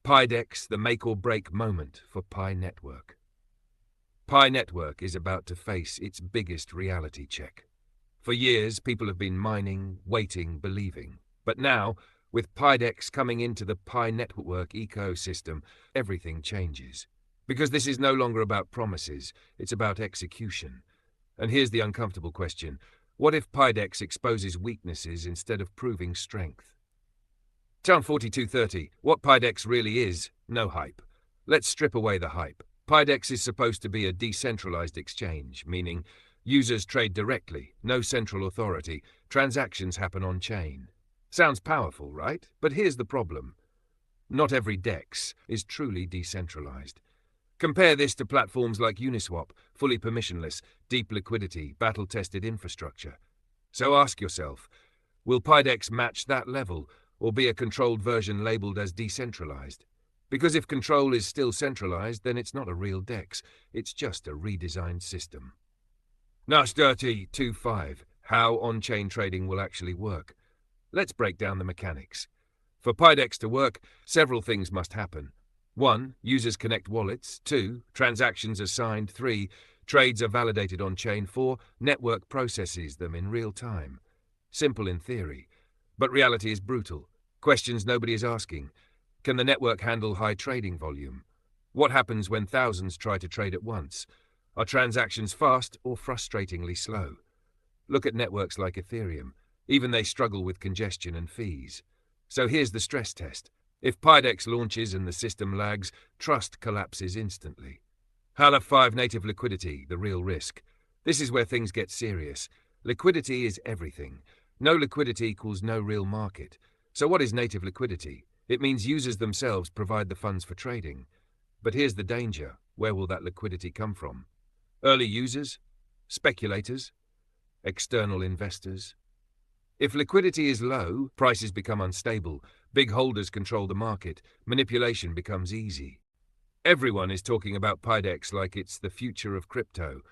PyDex, the make-or-break moment for Pi Network. Pi Network is about to face its biggest reality check. For years, people have been mining, waiting, believing. But now, with PyDex coming into the Pi Network ecosystem, everything changes. Because this is no longer about promises, it's about execution. And here's the uncomfortable question. What if PyDex exposes weaknesses instead of proving strength? Town 4230, what PyDex really is, no hype. Let's strip away the hype. PyDex is supposed to be a decentralized exchange, meaning users trade directly, no central authority, transactions happen on-chain. Sounds powerful, right? But here's the problem. Not every DEX is truly decentralized. Compare this to platforms like Uniswap, fully permissionless, deep liquidity, battle-tested infrastructure. So ask yourself, will PyDex match that level, or be a controlled version labeled as decentralized? Because if control is still centralized, then it's not a real DEX, it's just a redesigned system. Nash 3025, how on-chain trading will actually work. Let's break down the mechanics. For PyDex to work, several things must happen. 1. Users connect wallets. 2. Transactions are signed. 3. Trades are validated on-chain. 4. Network processes them in real time. Simple in theory, but reality is brutal. Questions nobody is asking. Can the network handle high trading volume? What happens when thousands try to trade at once? Are transactions fast or frustratingly slow? Look at networks like Ethereum. Even they struggle with congestion and fees. So here's the stress test. If PyDex launches and the system lags, trust collapses instantly. HALA 5 native liquidity, the real risk. This is where things get serious. Liquidity is everything. No liquidity equals no real market. So what is native liquidity? It means users themselves provide the funds for trading. But here's the danger. Where will that liquidity come from? Early users? Speculators? External investors? If liquidity is low, prices become unstable, big holders control the market, manipulation becomes easy. Everyone is talking about PyDex like it's the future of crypto.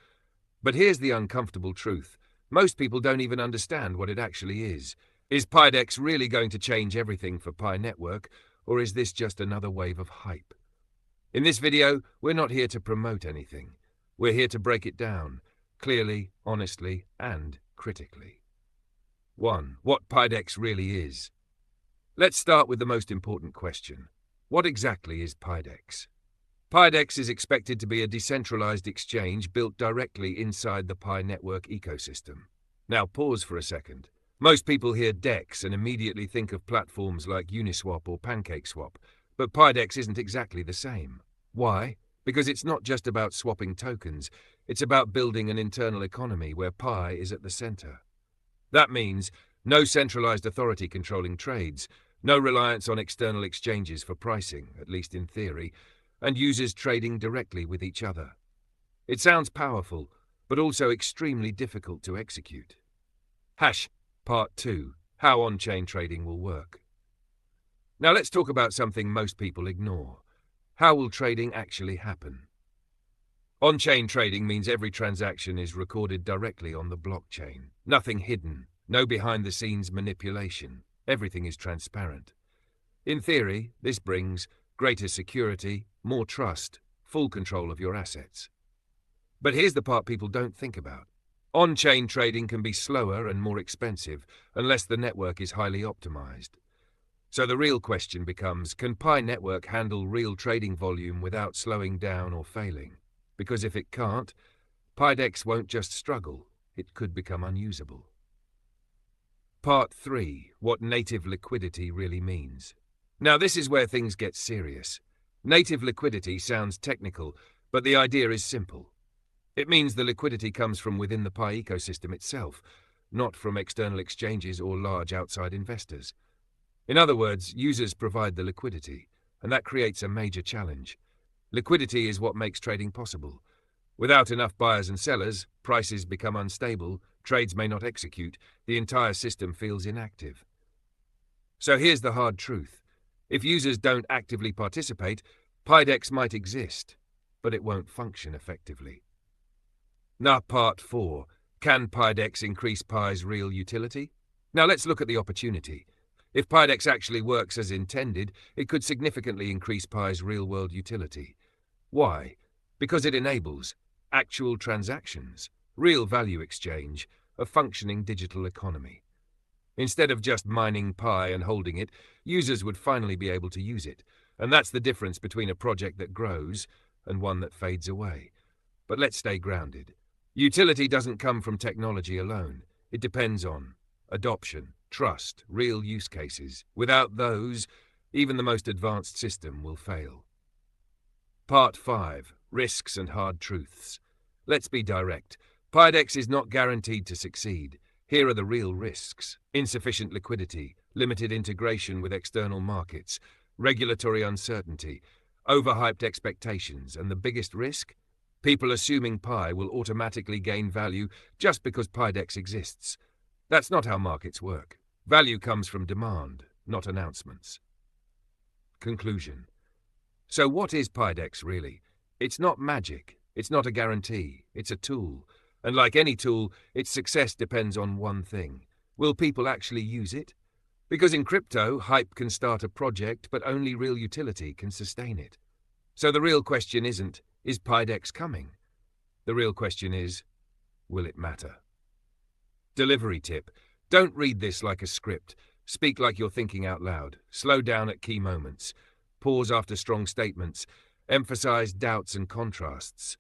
But here's the uncomfortable truth. Most people don't even understand what it actually is. Is PyDex really going to change everything for Pi Network, or is this just another wave of hype? In this video, we're not here to promote anything. We're here to break it down, clearly, honestly, and critically. 1. What PyDex really is. Let's start with the most important question. What exactly is PyDex? PyDex is expected to be a decentralized exchange built directly inside the Pi Network ecosystem. Now pause for a second. Most people hear DEX and immediately think of platforms like Uniswap or PancakeSwap, but PyDex isn't exactly the same. Why? Because it's not just about swapping tokens, it's about building an internal economy where Pi is at the center. That means no centralized authority controlling trades, no reliance on external exchanges for pricing, at least in theory, and users trading directly with each other. It sounds powerful, but also extremely difficult to execute. Part 2. How on-chain trading will work. Now let's talk about something most people ignore. How will trading actually happen? On-chain trading means every transaction is recorded directly on the blockchain. Nothing hidden, no behind-the-scenes manipulation. Everything is transparent. In theory, this brings greater security, more trust, full control of your assets. But here's the part people don't think about. On-chain trading can be slower and more expensive unless the network is highly optimized. So the real question becomes, can Pi Network handle real trading volume without slowing down or failing? Because if it can't, PyDex won't just struggle, it could become unusable. Part 3. What native liquidity really means. Now this is where things get serious. Native liquidity sounds technical, but the idea is simple. It means the liquidity comes from within the Pi ecosystem itself, not from external exchanges or large outside investors. In other words, users provide the liquidity, and that creates a major challenge. Liquidity is what makes trading possible. Without enough buyers and sellers, prices become unstable, trades may not execute, the entire system feels inactive. So here's the hard truth. If users don't actively participate, PyDex might exist, but it won't function effectively. Now part 4. Can PyDex increase Pi's real utility? Now let's look at the opportunity. If Pidex actually works as intended, it could significantly increase Pi's real-world utility. Why? Because it enables actual transactions, real value exchange, a functioning digital economy. Instead of just mining Pi and holding it, users would finally be able to use it. And that's the difference between a project that grows and one that fades away. But let's stay grounded. Utility doesn't come from technology alone. It depends on adoption, trust, real use cases. Without those, even the most advanced system will fail. Part 5. Risks and Hard Truths. Let's be direct. Pidex is not guaranteed to succeed. Here are the real risks: insufficient liquidity, limited integration with external markets, regulatory uncertainty, overhyped expectations, and the biggest risk? People assuming Pi will automatically gain value just because Pidex exists. That's not how markets work. Value comes from demand, not announcements. Conclusion. So what is Pidex really? It's not magic. It's not a guarantee. It's a tool. And like any tool, its success depends on one thing. Will people actually use it? Because in crypto, hype can start a project, but only real utility can sustain it. So the real question isn't, is Pidex coming? The real question is, will it matter? Delivery tip. Don't read this like a script. Speak like you're thinking out loud. Slow down at key moments. Pause after strong statements. Emphasize doubts and contrasts.